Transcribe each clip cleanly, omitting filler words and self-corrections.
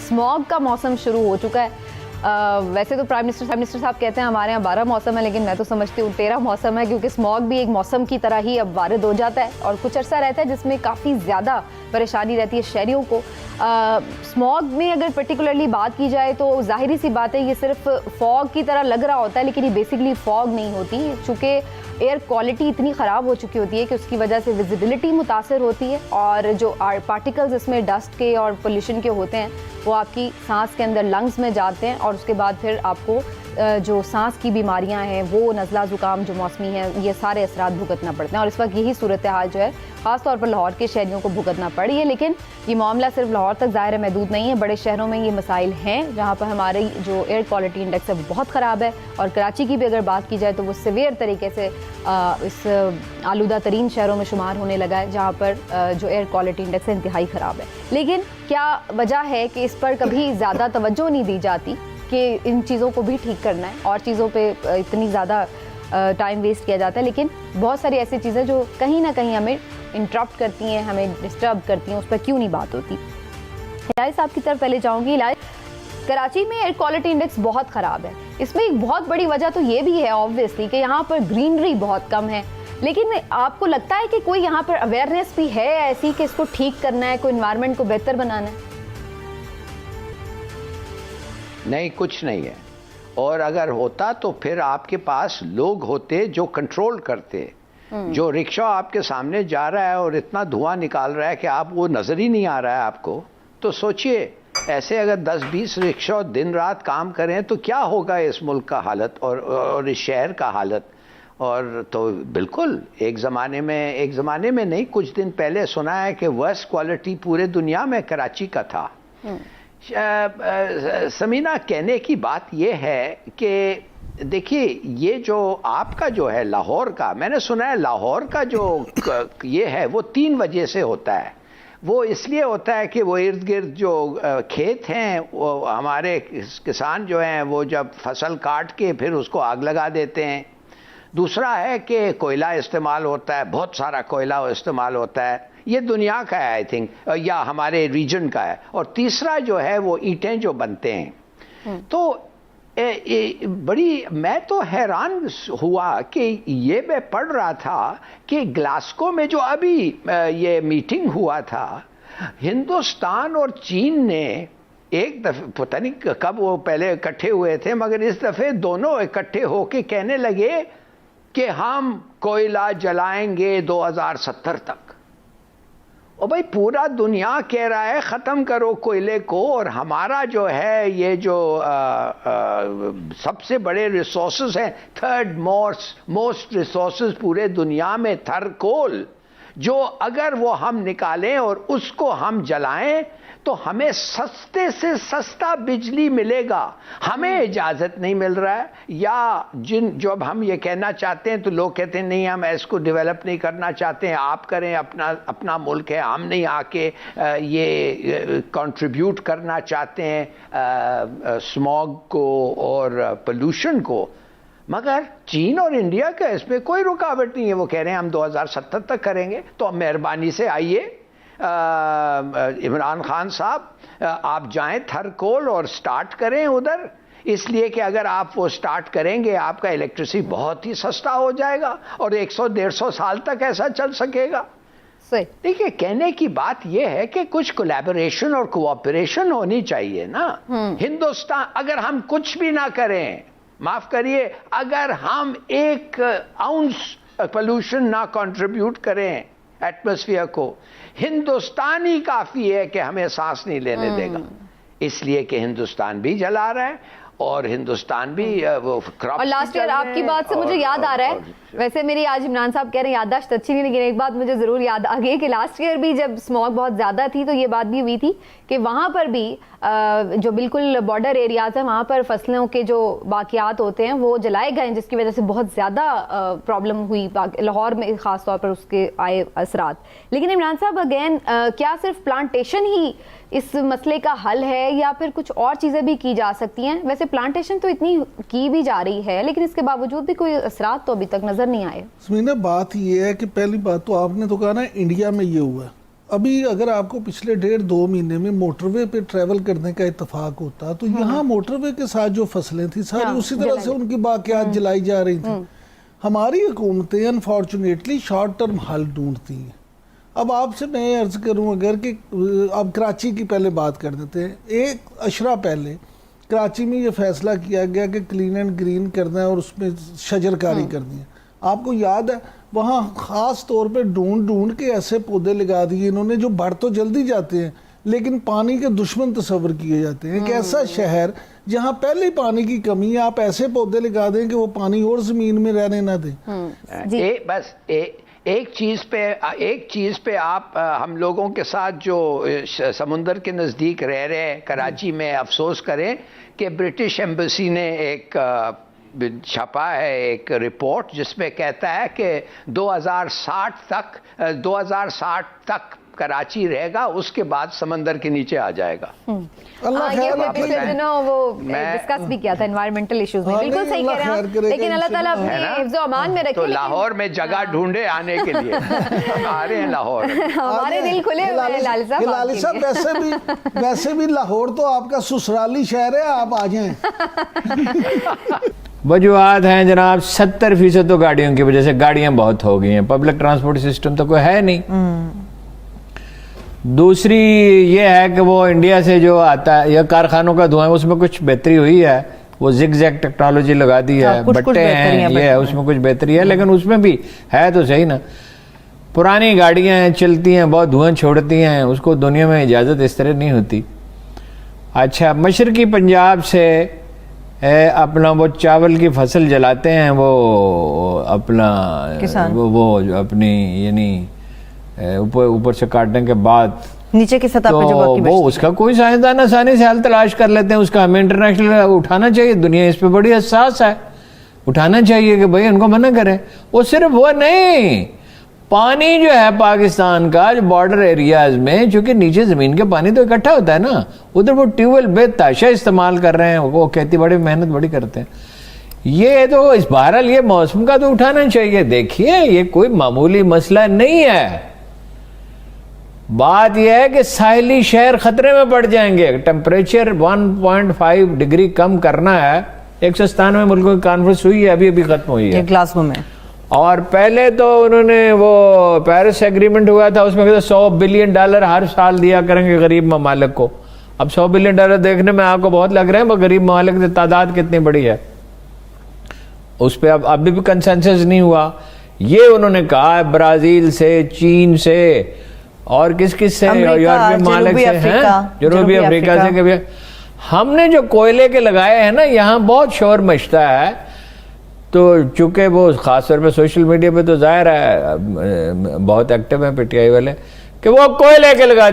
Smog का मौसम शुरू हो चुका है। वैसे तो प्राइम मिनिस्टर साहब कहते हैं हमारे यहाँ 12 मौसम है, लेकिन मैं तो समझती हूँ 13 मौसम है, क्योंकि स्मॉग भी एक मौसम की तरह ही अब वारिद हो जाता है और कुछ अरसा रहता है जिसमें काफ़ी ज़्यादा परेशानी रहती है शहरियों को। स्मॉग में अगर पर्टिकुलरली बात की जाए तो जाहिर सी बात है ये सिर्फ फॉग की तरह लग रहा होता है, लेकिन ये बेसिकली फॉग नहीं होती, चूँकि एयर क्वालिटी इतनी ख़राब हो चुकी होती है कि उसकी वजह से विजिबिलिटी मुतासर होती है और जो पार्टिकल्स इसमें डस्ट के और पोल्यूशन के होते हैं वो आपकी सांस के अंदर लंग्स में जाते हैं और उसके बाद फिर आपको जो सांस की बीमारियां हैं वो नज़ला ज़ुकाम जो मौसमी है ये सारे असरात भुगतना पड़ते हैं और इस वक्त यही सूरत हाल जो है ख़ास तौर पर लाहौर के शहरियों को भुगतना पड़ रही है। लेकिन ये मामला सिर्फ लाहौर तक ज़ाहिर महदूद नहीं है, बड़े शहरों में ये मसाइल हैं जहाँ पर हमारी जो एयर क्वालिटी इंडेक्स है वो बहुत ख़राब है और कराची की भी अगर बात की जाए तो वो सीवियर तरीके से इस आलूदा तरीन शहरों में शुमार होने लगा है जहाँ पर जो एयर क्वालिटी इंडेक्स है इंतहाई ख़राब है। लेकिन क्या वजह है कि इस पर कभी ज़्यादा तवज्जो नहीं दी जाती कि इन चीज़ों को भी ठीक करना है और चीज़ों पे इतनी ज़्यादा टाइम वेस्ट किया जाता है। लेकिन बहुत सारी ऐसी चीज़ें जो कहीं ना कहीं हमें इंटरप्ट करती हैं, हमें डिस्टर्ब करती हैं, उस पर क्यों नहीं बात होती। इलाही साहब की तरफ पहले जाऊँगी। इलाही, कराची में एयर क्वालिटी इंडेक्स बहुत ख़राब है, इसमें एक बहुत बड़ी वजह तो ये भी है ऑब्वियसली कि यहाँ पर ग्रीनरी बहुत कम है, लेकिन आपको लगता है कि कोई यहाँ पर अवेयरनेस भी है ऐसी कि इसको ठीक करना है, कोई इन्वायरमेंट को बेहतर बनाना है? नहीं, कुछ नहीं है। और अगर होता तो फिर आपके पास लोग होते जो कंट्रोल करते। जो रिक्शा आपके सामने जा रहा है और इतना धुआं निकाल रहा है कि आप वो नज़र ही नहीं आ रहा है आपको, तो सोचिए ऐसे अगर 10-20 रिक्शा दिन रात काम करें तो क्या होगा इस मुल्क का हालत और इस शहर का हालत। और तो बिल्कुल एक ज़माने में नहीं, कुछ दिन पहले सुना है कि वर्स्ट क्वालिटी पूरे दुनिया में कराची का था। समीना, कहने की बात यह है कि देखिए ये जो आपका जो है लाहौर का, मैंने सुना है लाहौर का जो ये है वो 3 वजह से होता है। वो इसलिए होता है कि वो इर्द गिर्द जो खेत हैं वो हमारे किसान जो हैं वो जब फसल काट के फिर उसको आग लगा देते हैं। दूसरा है कि कोयला इस्तेमाल होता है, बहुत सारा कोयला इस्तेमाल होता है, ये दुनिया का है आई थिंक, या हमारे रीजन का है। और तीसरा जो है वो ईंटें जो बनते हैं। तो मैं तो हैरान हुआ कि ये मैं पढ़ रहा था कि ग्लासगो में जो अभी ये मीटिंग हुआ था, हिंदुस्तान और चीन ने एक दफे, पता नहीं कब वो पहले इकट्ठे हुए थे, मगर इस दफे दोनों इकट्ठे होके कहने लगे कि हम कोयला जलाएंगे 2070 तक। और भाई पूरा दुनिया कह रहा है ख़त्म करो कोयले को, और हमारा जो है ये जो सबसे बड़े रिसोर्सेज हैं, थर्ड मोस्ट रिसोर्सेज पूरे दुनिया में थर्कोल, जो अगर वो हम निकालें और उसको हम जलाएं तो हमें सस्ते से सस्ता बिजली मिलेगा। हमें इजाज़त नहीं मिल रहा है, या जब हम ये कहना चाहते हैं तो लोग कहते हैं नहीं हम इसको डेवलप नहीं करना चाहते हैं, आप करें, अपना मुल्क है, हम नहीं आके ये कंट्रीब्यूट करना चाहते हैं स्मॉग को और पोल्यूशन को। मगर चीन और इंडिया का इसमें कोई रुकावट नहीं है, वो कह रहे हैं हम 2070 तक करेंगे। तो मेहरबानी से आइए इमरान खान साहब आप जाएं थरकोल और स्टार्ट करें उधर, इसलिए कि अगर आप वो स्टार्ट करेंगे आपका इलेक्ट्रिसिटी बहुत ही सस्ता हो जाएगा और 100-150 साल तक ऐसा चल सकेगा। देखिए कहने की बात यह है कि कुछ कोलैबोरेशन और कोऑपरेशन होनी चाहिए ना। हिंदुस्तान, अगर हम कुछ भी ना करें, माफ करिए, अगर हम 1 आउंस पोल्यूशन ना कंट्रीब्यूट करें एटमॉस्फेयर को, हिंदुस्तान ही काफी है कि हमें सांस नहीं लेने देगा। इसलिए कि हिंदुस्तान भी जला रहा है और हिंदुस्तान भी वो क्रॉप। और लास्ट ईयर आपकी बात से मुझे याद आ रहा है, वैसे मेरी आज इमरान साहब कह रहे हैं याददाश्त अच्छी नहीं, लेकिन एक बात मुझे ज़रूर याद आ गई कि लास्ट ईयर भी जब स्मॉग बहुत ज़्यादा थी तो ये बात भी हुई थी कि वहाँ पर भी जो बिल्कुल बॉर्डर एरियाज़ हैं वहाँ पर फसलों के जो बाकियात होते हैं वो जलाए गए, जिसकी वजह से बहुत ज़्यादा प्रॉब्लम हुई लाहौर में, ख़ास तौर पर उसके आए असरात। लेकिन इमरान साहब अगेन क्या सिर्फ प्लांटेशन ही इस मसले का हल है या फिर कुछ और चीज़ें भी की जा सकती हैं? वैसे प्लांटेशन तो इतनी की भी जा रही है, लेकिन इसके बावजूद भी कोई असरात तो अभी तक नजर नहीं आए। समीना, बात ये है कि पहली बात तो आपने तो कहा ना इंडिया में ये हुआ, ابھی اگر آپ کو پچھلے 1.5-2 مہینے میں موٹر وے پہ ٹریول کرنے کا اتفاق ہوتا تو یہاں موٹر وے کے ساتھ جو فصلیں تھیں ساری اسی طرح سے ان کی باقیات جلائی جا رہی تھیں. ہماری حکومتیں انفارچونیٹلی شارٹ ٹرم حل ڈھونڈتی ہیں. اب آپ سے میں عرض کروں اگر کہ اب کراچی کی پہلے بات کر دیتے ہیں. 1 اشرہ پہلے کراچی میں یہ فیصلہ کیا گیا کہ کلین اینڈ گرین کرنا ہے اور اس میں شجر کاری کرنی ہے. آپ کو یاد ہے وہاں خاص طور پہ ڈھونڈ کے ایسے پودے لگا دیے انہوں نے جو بڑھ تو جلدی جاتے ہیں لیکن پانی کے دشمن تصور کیے جاتے ہیں. ایک ایسا شہر جہاں پہلے پانی کی کمی ہے آپ ایسے پودے لگا دیں کہ وہ پانی اور زمین میں رہنے نہ دیں. بس ایک چیز پہ آپ ہم لوگوں کے ساتھ جو سمندر کے نزدیک رہ رہے ہیں کراچی میں افسوس کریں کہ برٹش ایمبیسی نے ایک چھپا ہے ایک رپورٹ جس میں کہتا ہے کہ 2060 تک کراچی رہے گا اس کے بعد سمندر کے نیچے آ جائے گا. یہ پچھلے دنوں وہ ڈسکس بھی کیا تھا انوائرمنٹل ایشوز میں. بالکل صحیح کہہ رہے ہیں لیکن اللہ تعالیٰ اپنے حفظ و امان میں رکھے. تو لاہور میں جگہ ڈھونڈے آنے کے لیے آ رہے ہیں لاہور. ہمارے دل کھلے ہوئے ہیں ہلالی صاحب. ویسے بھی لاہور تو آپ کا سسرالی شہر ہے آپ آ جائیں. وجوہات ہیں جناب. 70% تو گاڑیوں کی وجہ سے گاڑیاں بہت ہو گئی ہیں. پبلک ٹرانسپورٹ سسٹم تو کوئی ہے نہیں. دوسری یہ ہے کہ وہ انڈیا سے جو آتا ہے یا کارخانوں کا دھواں اس میں کچھ بہتری ہوئی ہے. وہ زگ زیگ ٹیکنالوجی لگا دی ہے. بٹے ہیں یہ ہے اس میں کچھ بہتری ہے لیکن اس میں بھی ہے تو صحیح نا. پرانی گاڑیاں ہیں چلتی ہیں بہت دھواں چھوڑتی ہیں. اس کو دنیا میں اجازت اس طرح نہیں ہوتی. اچھا مشرقی پنجاب سے اپنا وہ چاول کی فصل جلاتے ہیں وہ اپنا وہ اپنی یعنی اوپر سے کاٹنے کے بعد نیچے کی سطح پہ جو باقی وہ اس کا کوئی سائنسدان آسانی سے حل تلاش کر لیتے ہیں. اس کا ہمیں انٹرنیشنل اٹھانا چاہیے. دنیا اس پہ بڑی حساس ہے. اٹھانا چاہیے کہ بھائی ان کو منع کریں. وہ صرف وہ نہیں پانی جو ہے پاکستان کا جو بارڈر ایریاز میں چونکہ نیچے زمین کے پانی تو اکٹھا ہوتا ہے نا ادھر وہ ٹیوب ویل بے تحاشا استعمال کر رہے ہیں. وہ کہتی بڑی محنت بڑی کرتے ہیں. یہ تو اس بہرحال یہ موسم کا تو اٹھانا چاہیے. دیکھیے یہ کوئی معمولی مسئلہ نہیں ہے. بات یہ ہے کہ ساحلی شہر خطرے میں پڑ جائیں گے. ٹیمپریچر 1.5 ڈگری کم کرنا ہے. 197 ملکوں کی کانفرنس ہوئی ہے ابھی ختم ہوئی ہے گلاسگو میں. اور پہلے تو انہوں نے وہ پیرس ایگریمنٹ ہوا تھا اس میں کہتے $100 بلین ہر سال دیا کریں گے غریب ممالک کو. اب $100 بلین دیکھنے میں آپ کو بہت لگ رہے ہیں مگر غریب ممالک کی تعداد کتنی بڑی ہے اس پہ ابھی بھی کنسنسس نہیں ہوا. یہ انہوں نے کہا برازیل سے چین سے اور کس سے یورپی ممالک سے ہیں جنوبی افریقہ سے کہ ہم نے جو کوئلے کے لگائے ہیں نا یہاں بہت شور مچتا ہے. تو چونکہ وہ خاص طور پہ سوشل میڈیا پہ تو ظاہر ہے بہت ایکٹیو ہیں پی ٹی آئی والے کہ وہ کوئلے کے لگا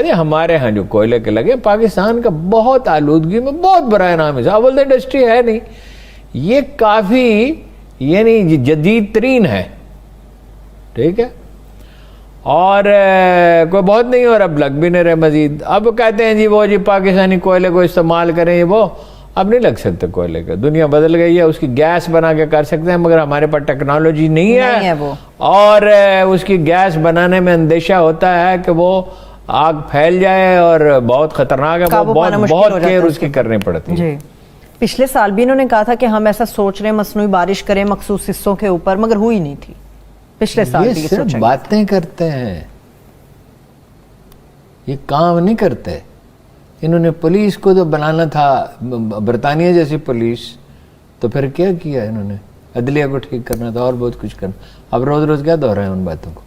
دیے. ہمارے ہاں جو کوئلے کے لگے پاکستان کا بہت آلودگی میں بہت برا نام ہے. اول انڈسٹری ہے نہیں. یہ کافی یعنی جدید ترین ہے. ٹھیک ہے اور کوئی بہت نہیں اور اب لگ بھی نہیں رہے مزید. اب کہتے ہیں جی وہ جی پاکستانی کوئلے کو استعمال کریں وہ اب نہیں لگ سکتے کوئلے کا. دنیا بدل گئی ہے. اس کی گیس بنا کے کر سکتے ہیں مگر ہمارے پاس ٹیکنالوجی نہیں ہے وہ. اور اس کی گیس بنانے میں اندیشہ ہوتا ہے کہ وہ آگ پھیل جائے اور بہت خطرناک ہے. بہت کیئر اس کی کرنی پڑتی ہے. پچھلے سال بھی انہوں نے کہا تھا کہ ہم ایسا سوچ رہے ہیں مصنوعی بارش کریں مخصوص حصوں کے اوپر مگر ہوئی نہیں تھی. پچھلے سال بھی یہ صرف باتیں کرتے ہیں یہ کام نہیں کرتے. انہوں نے پولیس کو تو بنانا تھا برطانیہ جیسی پولیس تو پھر کیا کیا انہوں نے عدلیہ کو ٹھیک کرنا تھا اور بہت کچھ کرنا. اب روز روز کیا دہرائیں ان باتوں کو.